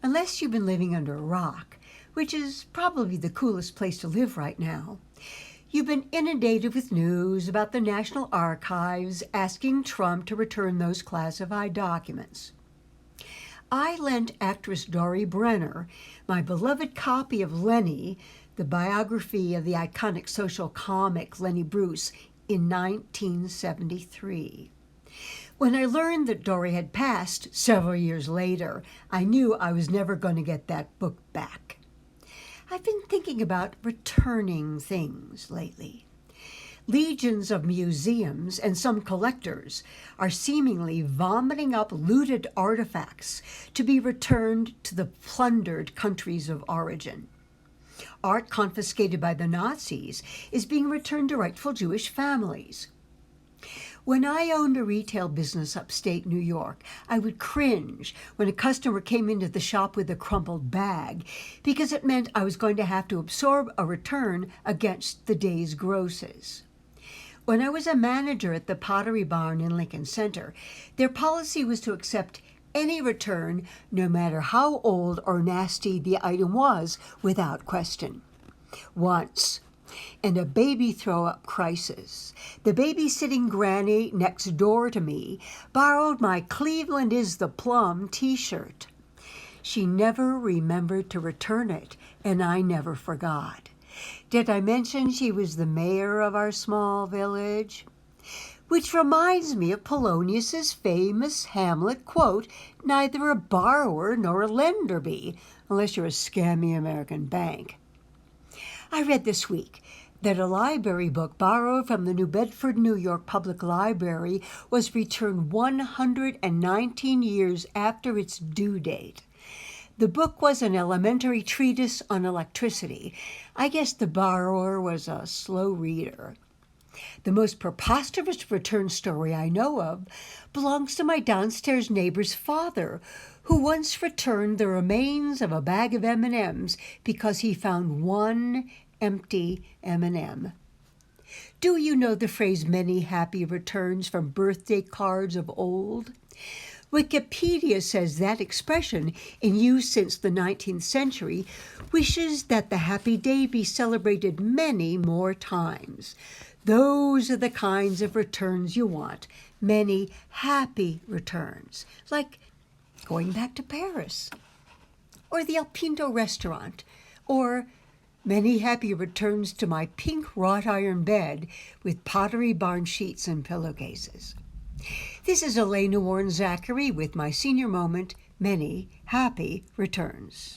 Unless you've been living under a rock, which is probably the coolest place to live right now, you've been inundated with news about the National Archives asking Trump to return those classified documents. I lent actress Dory Brenner my beloved copy of Lenny, the biography of the iconic social comic Lenny Bruce, in 1973. When I learned that Dory had passed several years later, I knew I was never going to get that book back. I've been thinking about returning things lately. Legions of museums and some collectors are seemingly vomiting up looted artifacts to be returned to the plundered countries of origin. Art confiscated by the Nazis is being returned to rightful Jewish families. When I owned a retail business upstate New York, I would cringe when a customer came into the shop with a crumpled bag because it meant I was going to have to absorb a return against the day's grosses. When I was a manager at the Pottery Barn in Lincoln Center, their policy was to accept any return, no matter how old or nasty the item was, without question. Once, in a baby throw-up crisis, the babysitting granny next door to me borrowed my Cleveland is the Plum t-shirt. She never remembered to return it, and I never forgot. Did I mention she was the mayor of our small village? Which reminds me of Polonius's famous Hamlet quote, "Neither a borrower nor a lender be, unless you're a scammy American bank." I read this week that a library book borrowed from the New Bedford, New York Public Library was returned 119 years after its due date. The book was an elementary treatise on electricity. I guess the borrower was a slow reader. The most preposterous return story I know of belongs to my downstairs neighbor's father, who once returned the remains of a bag of M&Ms because he found one empty M&M. Do you know the phrase "many happy returns" from birthday cards of old? Wikipedia says that expression, in use since the 19th century, wishes that the happy day be celebrated many more times. Those are the kinds of returns you want, many happy returns, like going back to Paris, or the El Pinto restaurant, or many happy returns to my pink wrought iron bed with Pottery Barn sheets and pillowcases. This is Elena Warren Zachary with my senior moment, many happy returns.